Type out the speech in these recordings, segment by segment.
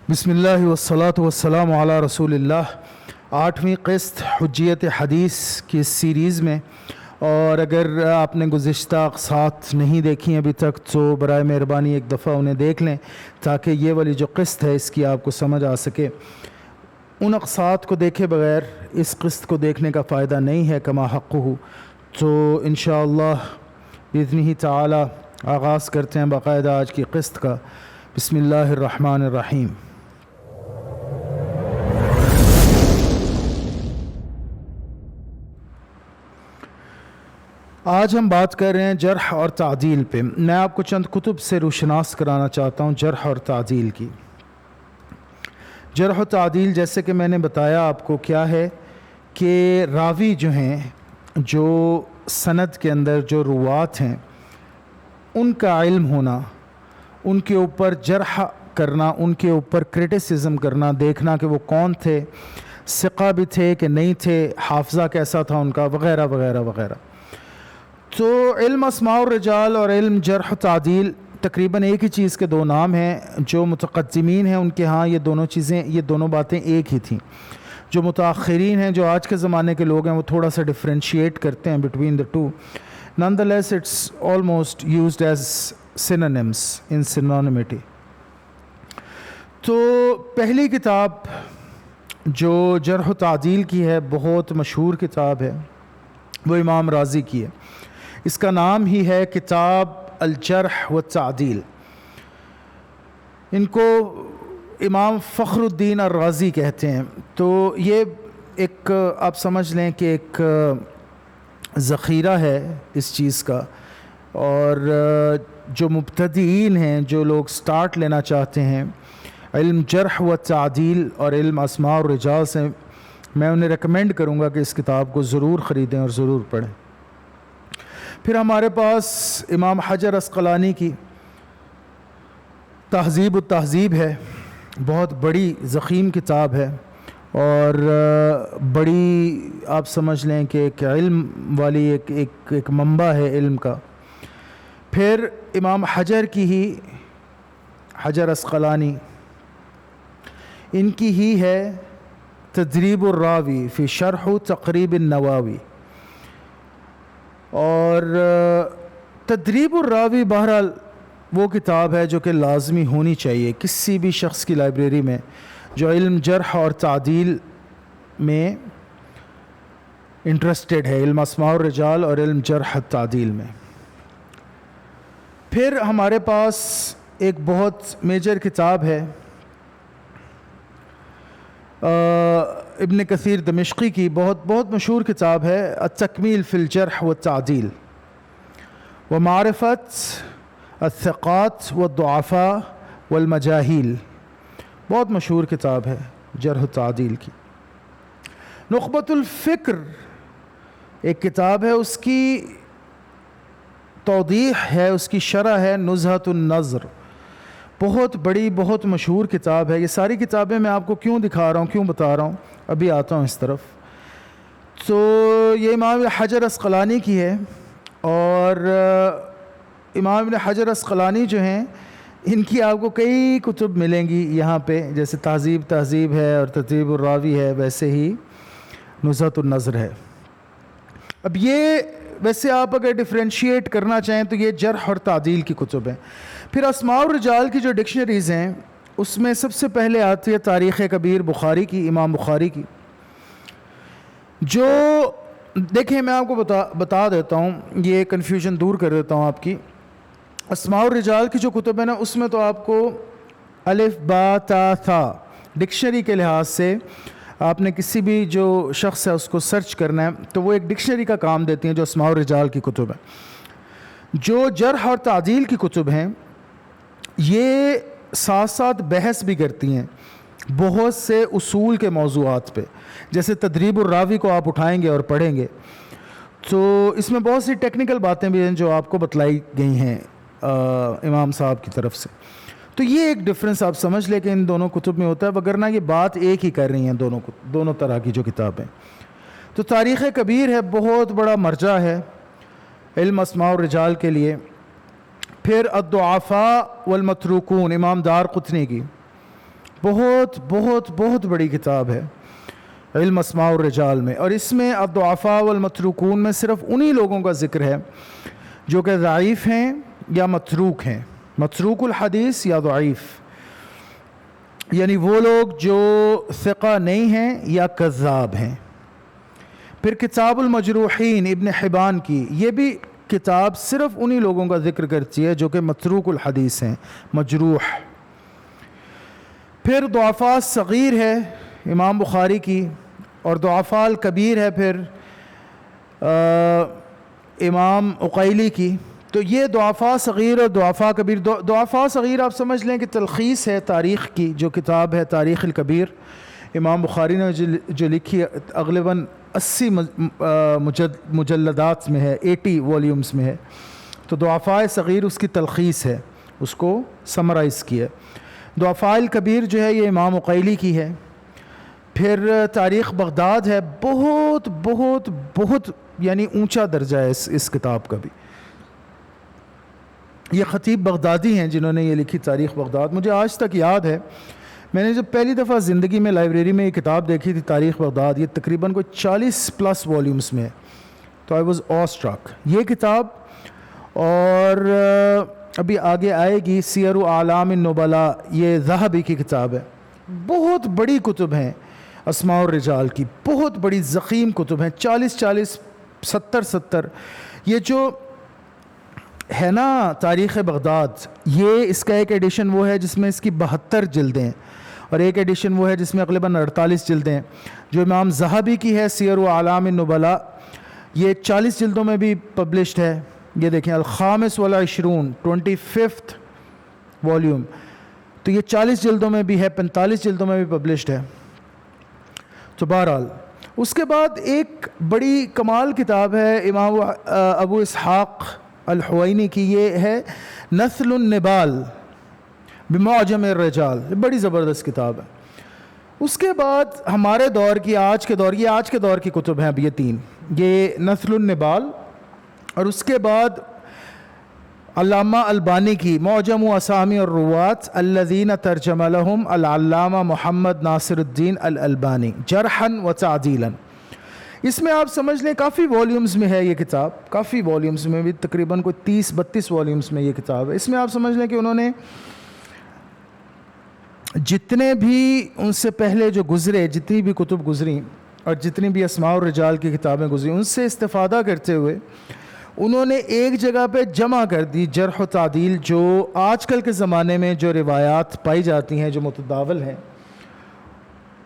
بسم اللہ والصلاۃ والسلام علی رسول اللہ۔ 8ویں قسط حجیت حدیث کی اس سیریز میں، اور اگر آپ نے گزشتہ اقساط نہیں دیکھی ابھی تک تو برائے مہربانی ایک دفعہ انہیں دیکھ لیں تاکہ یہ والی جو قسط ہے اس کی آپ کو سمجھ آ سکے۔ ان اقساط کو دیکھے بغیر اس قسط کو دیکھنے کا فائدہ نہیں ہے کما حقہ۔ تو انشاءاللہ باذنہ تعالی آغاز کرتے ہیں باقاعدہ آج کی قسط کا۔ بسم اللہ الرحمن الرحیم۔ آج ہم بات کر رہے ہیں جرح اور تعدیل پہ۔ میں آپ کو چند کتب سے روشناس کرانا چاہتا ہوں جرح اور تعدیل کی۔ جرح و تعدیل جیسے کہ میں نے بتایا آپ کو کیا ہے کہ راوی جو ہیں، جو سند کے اندر جو روات ہیں، ان کا علم ہونا، ان کے اوپر جرح کرنا، ان کے اوپر کرٹیسزم کرنا، دیکھنا کہ وہ کون تھے، ثقہ بھی تھے کہ نہیں تھے، حافظہ کیسا تھا ان کا، وغیرہ وغیرہ وغیرہ۔ تو علم اسماء الرجال اور علم جرح و تعدیل تقریباً ایک ہی چیز کے دو نام ہیں۔ جو متقدمین ہیں ان کے ہاں یہ دونوں باتیں ایک ہی تھیں۔ جو متاخرین ہیں، جو آج کے زمانے کے لوگ ہیں، وہ تھوڑا سا ڈفرینشیٹ کرتے ہیں between the two. Nonetheless it's almost used as synonyms in synonymity۔ تو پہلی کتاب جو جرح و تعدیل کی ہے، بہت مشہور کتاب ہے، وہ امام رازی کی ہے۔ اس کا نام ہی ہے کتاب الجرح والتعدیل۔ ان کو امام فخر الدین الرازی کہتے ہیں۔ تو یہ ایک آپ سمجھ لیں کہ ایک ذخیرہ ہے اس چیز کا، اور جو مبتدئین ہیں، جو لوگ سٹارٹ لینا چاہتے ہیں علم جرح و تعدیل اور علم اسماء الرجال سے، میں انہیں ریکمینڈ کروں گا کہ اس کتاب کو ضرور خریدیں اور ضرور پڑھیں۔ پھر ہمارے پاس امام حجر عسقلانی کی تہذیب التہذیب ہے، بہت بڑی ضخیم کتاب ہے، اور بڑی آپ سمجھ لیں کہ ایک علم والی ایک منبع ہے علم کا۔ پھر امام حجر کی ہی، حجر عسقلانی، ان کی ہی ہے تدریب الراوی فی شرح تقریب النواوی۔ اور تدریب الراوی بہرحال وہ کتاب ہے جو کہ لازمی ہونی چاہیے کسی بھی شخص کی لائبریری میں جو علم جرح اور تعدیل میں انٹرسٹڈ ہے، علم اسماء الرجال اور علم جرح تعدیل میں۔ پھر ہمارے پاس ایک بہت میجر کتاب ہے ابن کثیر دمشقی کی، بہت مشہور کتاب ہے التکمیل فی الجرح والتعدیل ومعرفت الثقات والضعفاء والمجاہیل۔ بہت مشہور کتاب ہے جرح والتعدیل کی۔ نخبۃ الفکر ایک کتاب ہے، اس کی توضیح ہے، اس کی شرح ہے نزہۃ النظر۔ بہت بڑی، بہت مشہور کتاب ہے۔ یہ ساری کتابیں میں آپ کو کیوں دکھا رہا ہوں، کیوں بتا رہا ہوں، ابھی آتا ہوں اس طرف۔ تو یہ امام حجر عسقلانی کی ہے، اور امام ابن حجر عسقلانی جو ہیں ان کی آپ کو کئی کتب ملیں گی یہاں پہ، جیسے تہذیب ہے اور تدریب الراوی ہے، ویسے ہی نزہۃ النظر ہے۔ اب یہ ویسے آپ اگر ڈفرینشیٹ کرنا چاہیں تو یہ جرح اور تعدیل کی کتب ہیں۔ پھر اسماء الرجال کی جو ڈکشنریز ہیں اس میں سب سے پہلے آتی ہے تاریخ کبیر بخاری کی، امام بخاری کی، جو دیکھیں میں آپ کو بتا دیتا ہوں، یہ کنفیوژن دور کر دیتا ہوں آپ کی۔ اسماء الرجال کی جو کتب ہے نا، اس میں تو آپ کو الف با تا ثا ڈکشنری کے لحاظ سے آپ نے کسی بھی جو شخص ہے اس کو سرچ کرنا ہے تو وہ ایک ڈکشنری کا کام دیتی ہیں جو اسماء الرجال کی کتب ہیں۔ جو جرح اور تعدیل کی کتب ہیں یہ ساتھ ساتھ بحث بھی کرتی ہیں بہت سے اصول کے موضوعات پہ، جیسے تدریب الراوی کو آپ اٹھائیں گے اور پڑھیں گے تو اس میں بہت سی ٹیکنیکل باتیں بھی ہیں جو آپ کو بتلائی گئی ہیں امام صاحب کی طرف سے۔ تو یہ ایک ڈفرینس آپ سمجھ لیں کہ ان دونوں کتب میں ہوتا ہے، وگرنہ یہ بات ایک ہی کر رہی ہیں دونوں طرح کی جو کتابیں۔ تو تاریخ کبیر ہے، بہت بڑا مرجع ہے علم اسماء الرجال کے لیے۔ پھر الضعفاء والمتروکون امام دار قطنی کی، بہت بہت بہت بڑی کتاب ہے علم اسماء الرجال میں، اور اس میں الضعفاء والمتروکون میں صرف انہی لوگوں کا ذکر ہے جو کہ ضعیف ہیں یا متروک ہیں، متروک الحدیث یا ضعیف، یعنی وہ لوگ جو ثقہ نہیں ہیں یا کذاب ہیں۔ پھر کتاب المجروحین ابن حبان کی، یہ بھی کتاب صرف انہی لوگوں کا ذکر کرتی ہے جو کہ متروک الحدیث ہیں، مجروح۔ پھر ضعفاء صغیر ہے امام بخاری کی، اور ضعفاء الکبیر ہے پھر امام عقیلی کی۔ تو یہ ضعفاء صغیر اور ضعفاء کبیر، ضعفاء صغیر آپ سمجھ لیں کہ تلخیص ہے تاریخ کی، جو کتاب ہے تاریخ الکبیر امام بخاری نے جو لکھی اغلباً 80 مجلدات میں ہے، 80 والیومز میں ہے۔ تو ضعفاء صغیر اس کی تلخیص ہے، اس کو سمرائز کیا۔ ضعفاء الکبیر جو ہے یہ امام عقیلی کی ہے۔ پھر تاریخ بغداد ہے، بہت بہت بہت یعنی اونچا درجہ ہے اس کتاب کا بھی۔ یہ خطیب بغدادی ہیں جنہوں نے یہ لکھی تاریخ بغداد۔ مجھے آج تک یاد ہے، میں نے جب پہلی دفعہ زندگی میں لائبریری میں یہ کتاب دیکھی تھی تاریخ بغداد، یہ تقریباً کوئی 40+ والیومز میں ہے، تو آئی واز آ اسٹرک یہ کتاب۔ اور ابھی آگے آئے گی سیر اعلام النبلاء، یہ ذہبی کی کتاب ہے، بہت بڑی کتب ہیں اسماء الرجال کی، بہت بڑی ضخیم کتب ہیں، 40 70 یہ جو ہے نا تاریخ بغداد، یہ اس کا ایک ایڈیشن وہ ہے جس میں اس کی 72 جلدیں ہیں، اور ایک ایڈیشن وہ ہے جس میں اغلباً 48 جلدیں ہیں۔ جو امام ذہبی کی ہے سیر اعلام النبلاء، یہ 40 جلدوں میں بھی پبلشڈ ہے۔ یہ دیکھیں الخامس والعشرون 25 والیوم، تو یہ 40 جلدوں میں بھی ہے، 45 جلدوں میں بھی پبلشڈ ہے۔ تو بہرحال اس کے بعد ایک بڑی کمال کتاب ہے امام ابو اسحاق الحوینی کی، یہ ہے نسل النبال بمعجم الرجال، بڑی زبردست کتاب ہے۔ اس کے بعد ہمارے دور کی، آج کے دور کی کتب ہیں اب یہ 3، یہ نسل النبال، اور اس کے بعد علامہ البانی کی معجم اسامی الروات الذین ترجم لهم العلامہ محمد ناصر الدین الالبانی جرحا و تعدیلا۔ اس میں آپ سمجھ لیں کافی والیومز میں ہے یہ کتاب، کافی والیومز میں بھی، تقریباً کوئی 30-32 والیومز میں یہ کتاب ہے۔ اس میں آپ سمجھ لیں کہ انہوں نے جتنے بھی ان سے پہلے جو گزرے، جتنی بھی کتب گزریں اور جتنی بھی اسماء الرجال کی کتابیں گزری، ان سے استفادہ کرتے ہوئے انہوں نے ایک جگہ پہ جمع کر دی جرح و تعدیل، جو آج کل کے زمانے میں جو روایات پائی جاتی ہیں جو متداول ہیں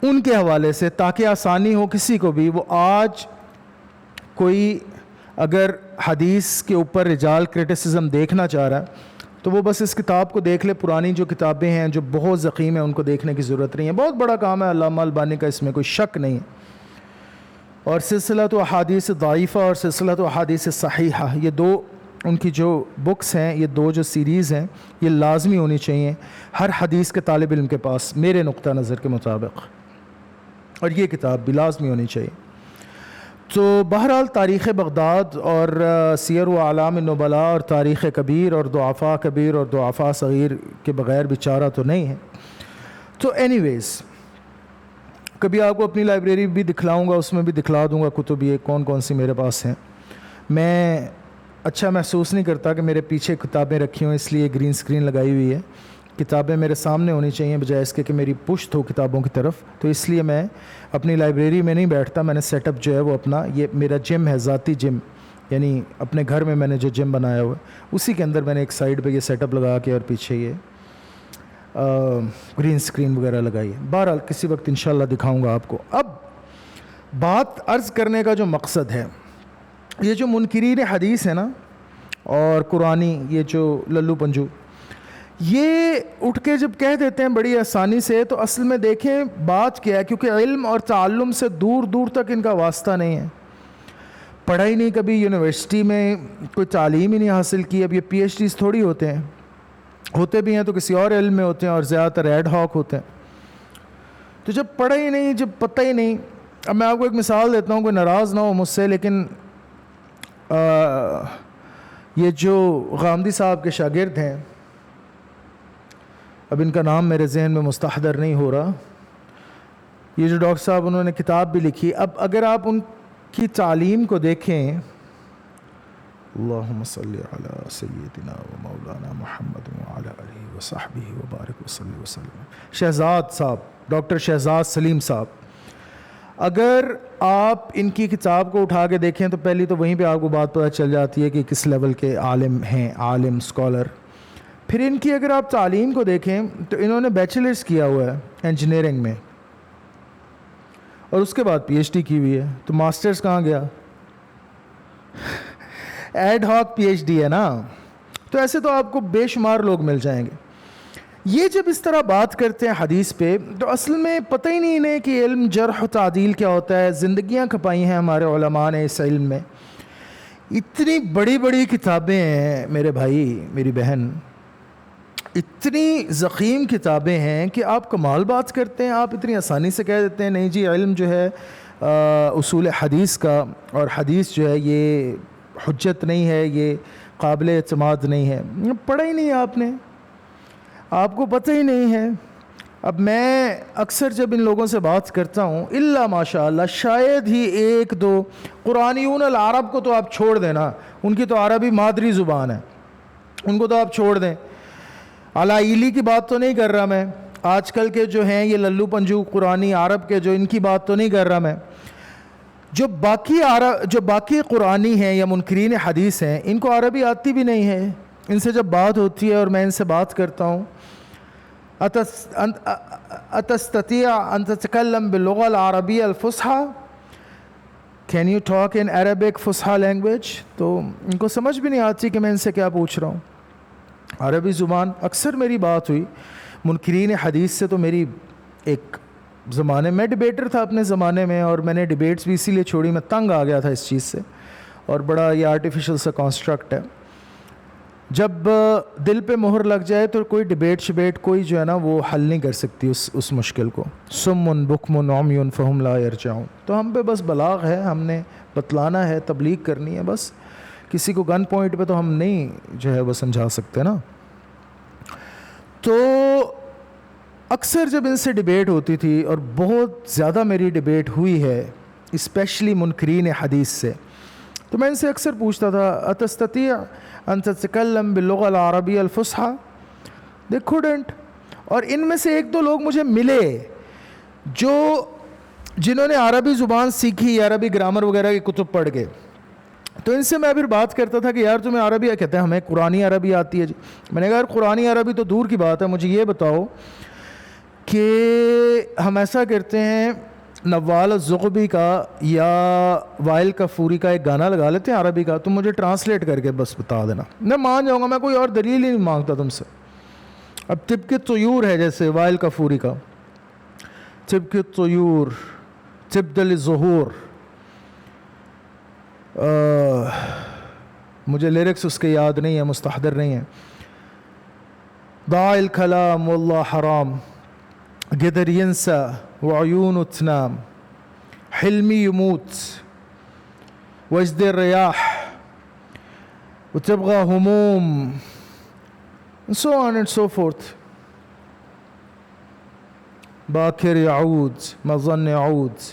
ان کے حوالے سے، تاکہ آسانی ہو کسی کو بھی، وہ آج کوئی اگر حدیث کے اوپر رجال کرٹیسزم دیکھنا چاہ رہا ہے تو وہ بس اس کتاب کو دیکھ لے۔ پرانی جو کتابیں ہیں جو بہت ضخیم ہیں ان کو دیکھنے کی ضرورت نہیں ہے، بہت بڑا کام ہے علامہ البانی کا، اس میں کوئی شک نہیں ہے۔ اور سلسلۃ احادیث ضعیفہ اور سلسلۃ احادیث صحیحہ، یہ 2 ان کی جو بکس ہیں، یہ 2 جو سیریز ہیں، یہ لازمی ہونی چاہیے ہر حدیث کے طالب علم کے پاس، میرے نقطہ نظر کے مطابق، اور یہ کتاب بھی لازمی ہونی چاہیے۔ تو بہرحال تاریخ بغداد اور سیر و اعلام النبلاء اور تاریخ کبیر اور ضعفاء کبیر اور ضعفاء صغیر کے بغیر بھی چارہ تو نہیں ہے۔ تو اینی ویز کبھی آپ کو اپنی لائبریری بھی دکھلاؤں گا، اس میں بھی دکھلا دوں گا کتب یہ کون سی میرے پاس ہیں۔ میں اچھا محسوس نہیں کرتا کہ میرے پیچھے کتابیں رکھی ہوں، اس لیے گرین سکرین لگائی ہوئی ہے، کتابیں میرے سامنے ہونی چاہیے بجائے اس کے کہ میری پشت ہو کتابوں کی طرف۔ تو اس لیے میں اپنی لائبریری میں نہیں بیٹھتا، میں نے سیٹ اپ جو ہے وہ اپنا، یہ میرا جم ہے، ذاتی جم، یعنی اپنے گھر میں نے جو جم بنایا ہوا ہے اسی کے اندر میں نے ایک سائڈ پہ یہ سیٹ اپ لگا کے اور پیچھے یہ گرین سکرین وغیرہ لگائی ہے۔ بہرحال کسی وقت انشاءاللہ دکھاؤں گا آپ کو۔ اب بات عرض کرنے کا جو مقصد ہے، یہ جو منکرین حدیث ہے نا اور قرآنی یہ جو للو پنجو، یہ اٹھ کے جب کہہ دیتے ہیں بڑی آسانی سے، تو اصل میں دیکھیں بات کیا ہے، کیونکہ علم اور تعلم سے دور دور تک ان کا واسطہ نہیں ہے، پڑھا ہی نہیں کبھی، یونیورسٹی میں کوئی تعلیم ہی نہیں حاصل کی۔ اب یہ پی ایچ ڈیز تھوڑی ہوتے ہیں، ہوتے بھی ہیں تو کسی اور علم میں ہوتے ہیں، اور زیادہ تر ایڈ ہاک ہوتے ہیں۔ تو جب پڑھا ہی نہیں، جب پتہ ہی نہیں، اب میں آپ کو ایک مثال دیتا ہوں، کوئی ناراض نہ ہو مجھ سے، لیکن یہ جو غامدی صاحب کے شاگرد ہیں اب ان کا نام میرے ذہن میں مستحضر نہیں ہو رہا. یہ جو ڈاکٹر صاحب انہوں نے کتاب بھی لکھی. اب اگر آپ ان کی تعلیم کو دیکھیں، اللہم صلی علی سیدنا و مولانا محمد وعلی آلہ وصحبہ وبارک وسلم. شہزاد صاحب، ڈاکٹر شہزاد سلیم صاحب، اگر آپ ان کی کتاب کو اٹھا کے دیکھیں تو پہلی تو وہیں پہ آپ کو بات پتہ چل جاتی ہے کہ کس لیول کے عالم ہیں، عالم اسکالر. پھر ان کی اگر آپ تعلیم کو دیکھیں تو انہوں نے بیچلرز کیا ہوا ہے انجینئرنگ میں، اور اس کے بعد پی ایچ ڈی کی ہوئی ہے. تو ماسٹرز کہاں گیا؟ Ad hoc P H D نا. تو ایسے تو آپ کو بے شمار لوگ مل جائیں گے. یہ جب اس طرح بات کرتے ہیں حدیث پہ تو اصل میں پتہ ہی نہیں انہیں کہ علم جرح و تعدیل کیا ہوتا ہے. زندگیاں کھپائی ہیں ہمارے علماء نے اس علم میں. اتنی بڑی بڑی کتابیں ہیں میرے بھائی میری بہن، اتنی ضخیم کتابیں ہیں کہ آپ کمال بات کرتے ہیں. آپ اتنی آسانی سے کہہ دیتے ہیں نہیں جی علم جو ہے اصول حدیث کا، اور حدیث جو ہے یہ حجت نہیں ہے، یہ قابل اعتماد نہیں ہے. پڑھا ہی نہیں آپ نے، آپ کو پتہ ہی نہیں ہے. اب میں اکثر جب ان لوگوں سے بات کرتا ہوں، الا ماشاء اللہ شاید ہی ایک دو قرآنیون العرب کو تو آپ چھوڑ دیں نا، ان کی تو عربی مادری زبان ہے، ان کو تو آپ چھوڑ دیں. علائلی کی بات تو نہیں کر رہا میں، آج کل کے جو ہیں یہ للو پنجو قرآنی عرب کے جو ان کی بات تو نہیں کر رہا میں. جو باقی قرآنی ہیں یا منکرین حدیث ہیں، ان کو عربی آتی بھی نہیں ہے. ان سے جب بات ہوتی ہے اور میں ان سے بات کرتا ہوں، اتستطيع ان تتكلم باللغة العربية الفصحى، can you talk in Arabic فصحى language؟ تو ان کو سمجھ بھی نہیں آتی کہ میں ان سے کیا پوچھ رہا ہوں. عربی زبان. اکثر میری بات ہوئی منکرین حدیث سے، تو میری ایک زمانے میں ڈبیٹر تھا اپنے زمانے میں، اور میں نے ڈبیٹس بھی اسی لیے چھوڑی، میں تنگ آ گیا تھا اس چیز سے، اور بڑا یہ آرٹیفیشل سا کانسٹرکٹ ہے. جب دل پہ مہر لگ جائے تو کوئی ڈبیٹ شبیٹ کوئی جو ہے نا وہ حل نہیں کر سکتی اس مشکل کو. سم بکم عمی فہم لا یرجعون. تو ہم پہ بس بلاغ ہے، ہم نے بتلانا ہے، تبلیغ کرنی ہے بس. کسی کو گن پوائنٹ پہ تو ہم نہیں جو ہے وہ سمجھا سکتے نا. تو اکثر جب ان سے ڈبیٹ ہوتی تھی، اور بہت زیادہ میری ڈبیٹ ہوئی ہے اسپیشلی منکرین حدیث سے، تو میں ان سے اکثر پوچھتا تھا اتستطيع ان تتكلم باللغة العربية الفصحى؟ they couldn't. اور ان میں سے ایک دو لوگ مجھے ملے جنہوں نے عربی زبان سیکھی، عربی گرامر وغیرہ کی کتب پڑھ کے. تو ان سے میں پھر بات کرتا تھا کہ یار تمہیں عربی کہتے ہیں، ہمیں قرآنی عربی آتی ہے جی. میں نے کہا یار قرآنی عربی تو دور کی بات ہے، مجھے یہ بتاؤ کہ ہم ایسا کرتے ہیں نوال الزغبی کا یا وائل کفوری کا ایک گانا لگا لیتے ہیں عربی کا، تم مجھے ٹرانسلیٹ کر کے بس بتا دینا، میں مان جاؤں گا. میں کوئی اور دلیل ہی نہیں مانگتا تم سے. اب طب کے طیور ہے جیسے وائل کفوری کا، طب کے طیور، طب دل ظہور، مجھے لیرکس اس کے یاد نہیں ہیں، مستحضر نہیں ہیں. ضاع الکلام واللہ حرام، قدر ينسى وعيونه تنام، حلمي يموت وجد الرياح وتبغى هموم، and so on and so forth. باكر يعود ما ظن يعود،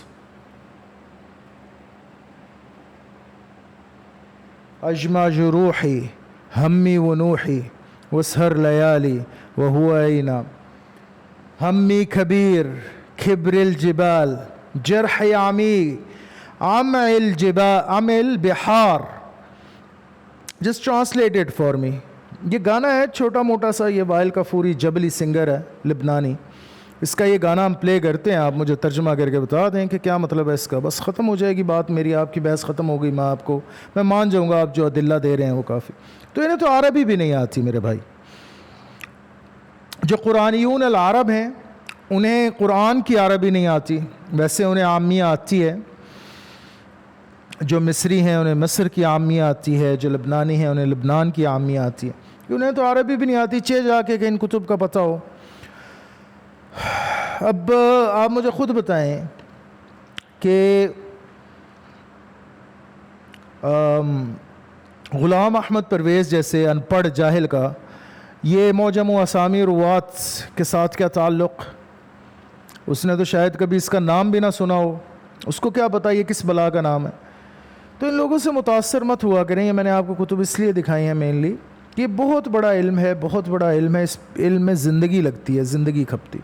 أجمع جروحي همي ونوحي واسهر ليالي وهو ينام. همي كبير كبر الجبال، جرحي عميق عمع الجبال عمع البحار. Just translate it for me. یہ گانا ہے چھوٹا موٹا سا، یہ وائل کفوری جبلی سنگر ہے لبنانی. اس کا یہ گانا ہم پلے کرتے ہیں، آپ مجھے ترجمہ کر کے بتا دیں کہ کیا مطلب ہے اس کا. بس ختم ہو جائے گی بات میری، آپ کی بحث ختم ہو گئی. میں مان جاؤں گا آپ جو ادلہ دے رہے ہیں وہ کافی. تو انہیں تو عربی بھی نہیں آتی میرے بھائی. جو قرآنیون العرب ہیں انہیں قرآن کی عربی نہیں آتی، ویسے انہیں عامیہ آتی ہے. جو مصری ہیں انہیں مصر کی عامیہ آتی ہے، جو لبنانی ہیں انہیں لبنان کی عامیہ آتی ہے. انہیں تو عربی بھی نہیں آتی، جا کے کہ ان کتب کا پتہ ہو. اب آپ مجھے خود بتائیں کہ غلام احمد پرویز جیسے ان پڑھ جاہل کا یہ موجم و اسامی روات کے ساتھ کیا تعلق؟ اس نے تو شاید کبھی اس کا نام بھی نہ سنا ہو، اس کو کیا پتہ یہ کس بلا کا نام ہے؟ تو ان لوگوں سے متاثر مت ہوا کریں. یہ میں نے آپ کو کتب اس لیے دکھائی ہیں مینلی کہ یہ بہت بڑا علم ہے، بہت بڑا علم ہے. اس علم میں زندگی لگتی ہے، زندگی کھپتی.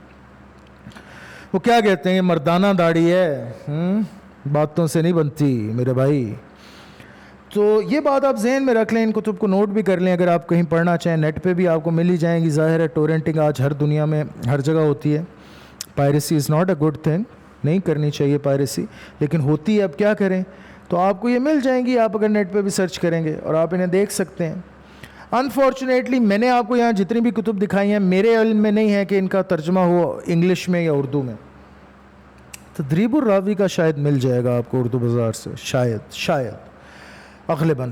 وہ کیا کہتے ہیں، یہ مردانہ داڑھی ہے، باتوں سے نہیں بنتی میرے بھائی. تو یہ بات آپ ذہن میں رکھ لیں، ان کتب کو نوٹ بھی کر لیں. اگر آپ کہیں پڑھنا چاہیں نیٹ پہ بھی آپ کو مل ہی جائیں گی. ظاہر ہے ٹورنٹنگ آج ہر دنیا میں ہر جگہ ہوتی ہے. Piracy is not a good thing, نہیں کرنی چاہیے پائریسی، لیکن ہوتی ہے. اب کیا کریں؟ تو آپ کو یہ مل جائیں گی، آپ اگر نیٹ پہ بھی سرچ کریں گے اور آپ انہیں دیکھ سکتے ہیں. انفارچونیٹلی میں نے آپ کو یہاں جتنی بھی کتب دکھائی ہیں میرے علم میں نہیں ہے کہ ان کا ترجمہ ہو انگلش میں یا اردو میں. تدریب الراوی کا شاید مل جائے گا آپ کو اردو بازار سے، شاید اغلباً.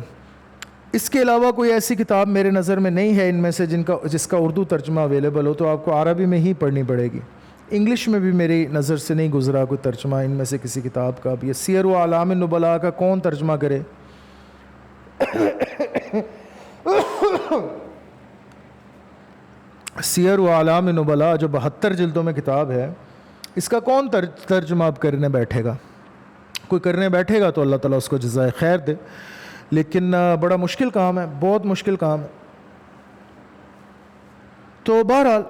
اس کے علاوہ کوئی ایسی کتاب میرے نظر میں نہیں ہے ان میں سے جس کا اردو ترجمہ اویلیبل ہو. تو آپ کو عربی میں ہی پڑھنی پڑے گی. انگلش میں بھی میری نظر سے نہیں گزرا کوئی ترجمہ ان میں سے کسی کتاب کا. اب یہ سیر و اعلام النبلاء کا کون ترجمہ کرے؟ سیر و اعلام النبلاء جو 72 جلدوں میں کتاب ہے، اس کا کون ترجمہ اب کرنے بیٹھے گا؟ کوئی کرنے بیٹھے گا تو اللہ تعالیٰ اس کو جزائے خیر دے، لیکن بڑا مشکل کام ہے، بہت مشکل کام ہے. تو بہرحال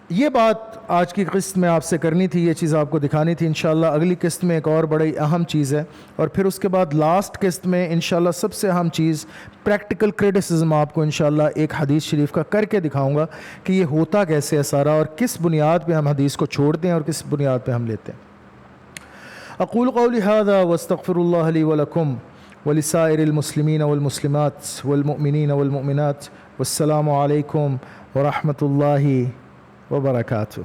یہ بات آج کی قسط میں آپ سے کرنی تھی، یہ چیز آپ کو دکھانی تھی. انشاءاللہ اگلی قسط میں ایک اور بڑی اہم چیز ہے، اور پھر اس کے بعد لاسٹ قسط میں انشاءاللہ سب سے اہم چیز پریکٹیکل کرٹیسزم آپ کو انشاءاللہ ایک حدیث شریف کا کر کے دکھاؤں گا کہ یہ ہوتا کیسے ہے سارا، اور کس بنیاد پہ ہم حدیث کو چھوڑتے ہیں اور کس بنیاد پہ ہم لیتے ہیں. اقول قولی هذا واستغفر الله لي ولكم ولسائر المسلمين والمسلمات والمؤمنين والمؤمنات والسلام عليكم ورحمة الله وبركاته.